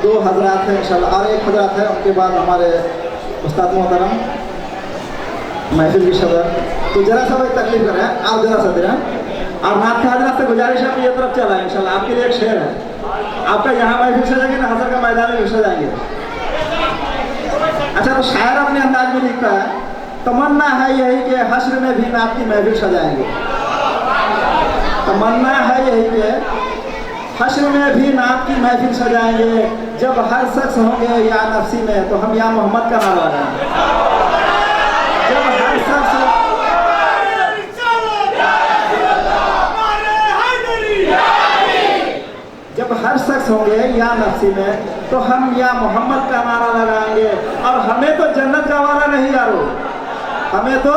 दो हजरात हैं इंशाल्लाह, और एक हजरात है, उनके बाद हमारे उस्ताद मोहतरम महफिल की सदर। तो जरा सा भाई तकलीफ करें, आप जरा सा दें। और नाथ के हजरात से गुजारिश है कि ये तरफ चला है इंशाल्लाह। आपके लिए एक शेर है, आपका यहाँ महफिल सजाएंगे ना, हसर का मैदान में सजाएंगे। अच्छा, तो शायर अपने अंदाज में लिखता है, तमन्ना है यही कि हश्र में भी नाथ की महफिल सजाएंगे। तमन्ना है यही कि हश्र में भी नाथ की महफिल सजाएंगे। जब हर शख्स होंगे या नफसी में, तो हम या मोहम्मद का नारा लगाएंगे। जब हर शख्स होंगे या नफसी में, तो हम या मोहम्मद का नारा लगाएंगे। और हमें तो जन्नत का वाला नहीं यारो, हमें तो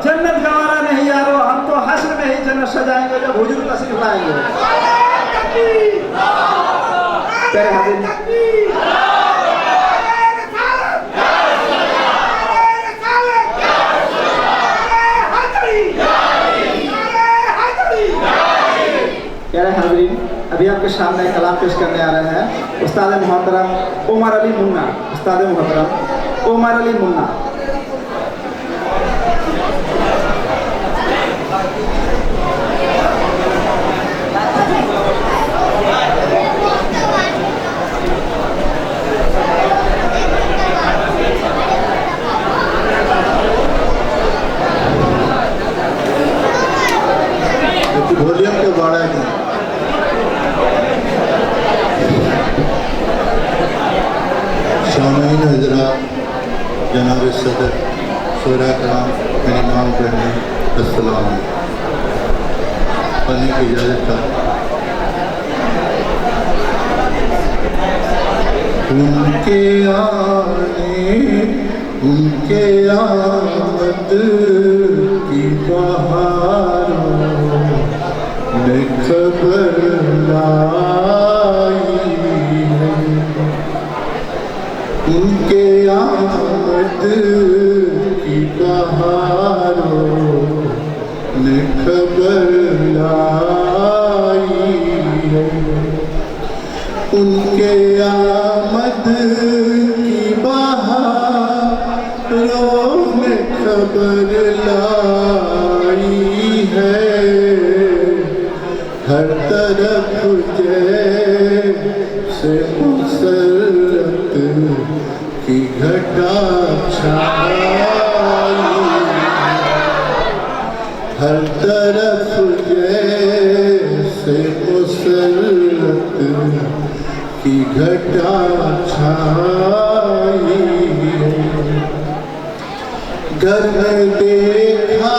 जन्नत का वाला नहीं यारो, हम तो हश्र में ही जन्नत सजाएंगे जब हुजूर तशरीफ लाएंगे। प्यारे हाज़रीन, अभी आपके सामने कलाम पेश करने आ रहे हैं उस्ताद मोहतरम उमर अली मुन्ना। उस्ताद मोहतरम उमर अली मुन्ना। वॉल्यूम के बाड़ा है। शामीन हजरात, जनाब सदर, शोरा कराम, इमाम बहन, अस्सलाम पढ़ने की इजाज़त था। उनके आमद की बहारों ने खबर लाई है। उनके आमद की बहारों ने खबर लाई है। उनके आमद की बहारों ने खबर लाई है। हर तरफ जैसे मुसरत की घटा छाई। हर तरफ जैसे मुसरत की घटा छाई। घर में देखा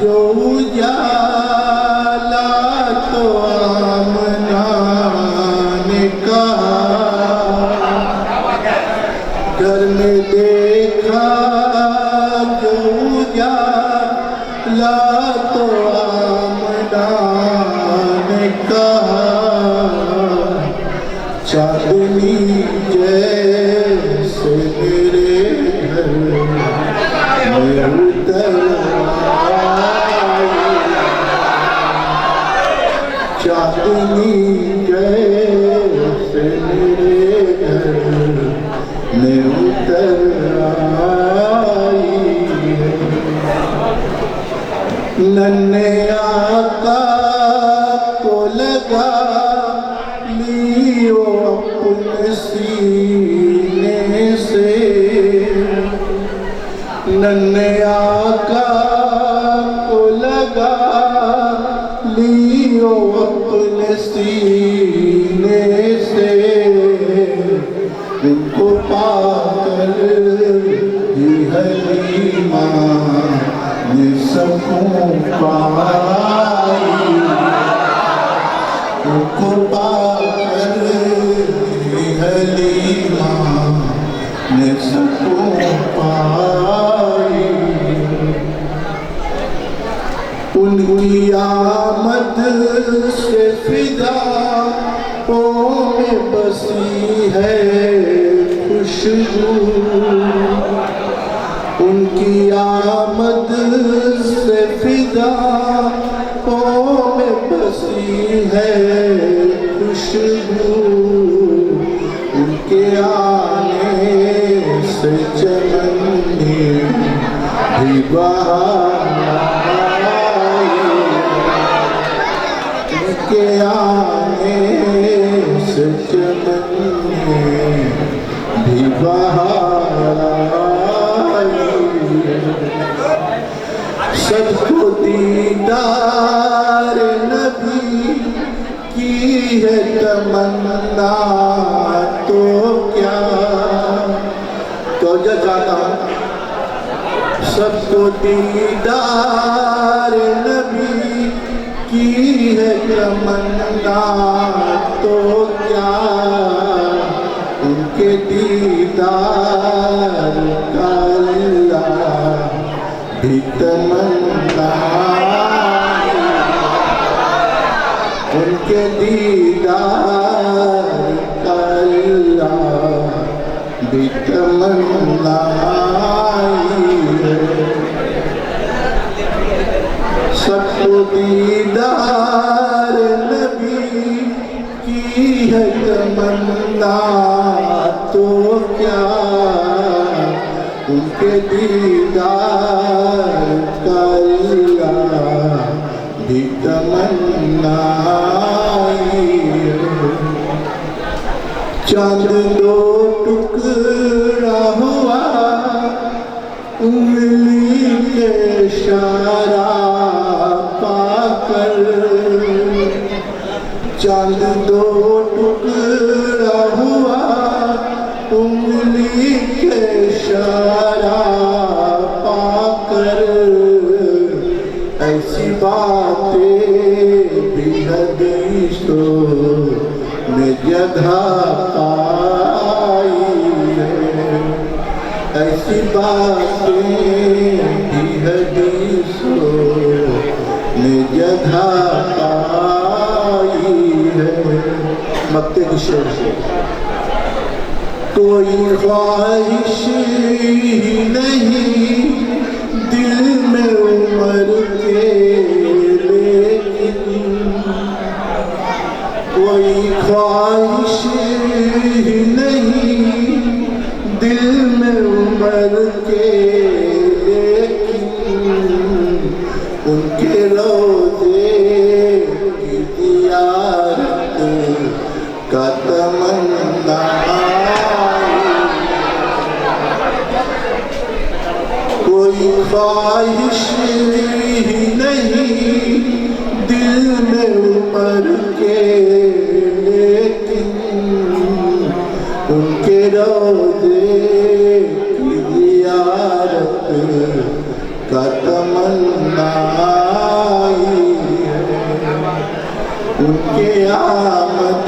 जो उजाला, तो आमना ने कहा। घर में देखा जो उजाला, तो आमना ने कहा। चांदनी जैसे मेरे घर में उतर आई। चांदनी जैसे मेरे घर में उतर आई। नन्हे आका को लगा लियो अपने सीने से। नन्हे आका को लगा लियो अपने सीने से। उनको पाकर ही हलीमा ने सकून पाई। उनको पाकर ही हलीमा ने सकून पाई। उनकी आमद से फिदाओं में बसी है खुशबू। उनकी आमद से फिदाओं में बसी है खुशबू। आने से चमन भी बहार आए, उनके आने से चमन भी बहार आए। सबको दीदार नबी की है तमन्ना तो क्या, तो जो चाहता हूँ सबको दीदार नबी की है तमन्ना तो क्या, उनके दीदार का अल्लाह भी तमन्ना, उनके दीदार का अल्लाह भी तमन्ना है। सबको दीदार नबी की है तमन्ना तो क्या, उनके दीदार का अल्लाह भी तमन्ना है। चांद दो टुकड़ा हुआ उंगली के इशारा पाकर, चांद दो टुकड़ा हुआ उंगली के इशारा पाकर, ऐसी बातें भी हदीसों में जगह पाई है, ऐसी बातें भी हदीसों में जगह पाई है। मक्ते की शेर से कोई ख्वाहिश ही नहीं दिल में उमर के, लेकिन कोई ख्वाहिश ही नहीं दिल में उमर के, लेकिन उनके रोज़े की ज़ियारत का तमन्ना। कोई ख्वाहिश ही नहीं दिल में उमर के, लेकिन उनके रोज़े की ज़ियारत का तमन्ना है। उनके आमद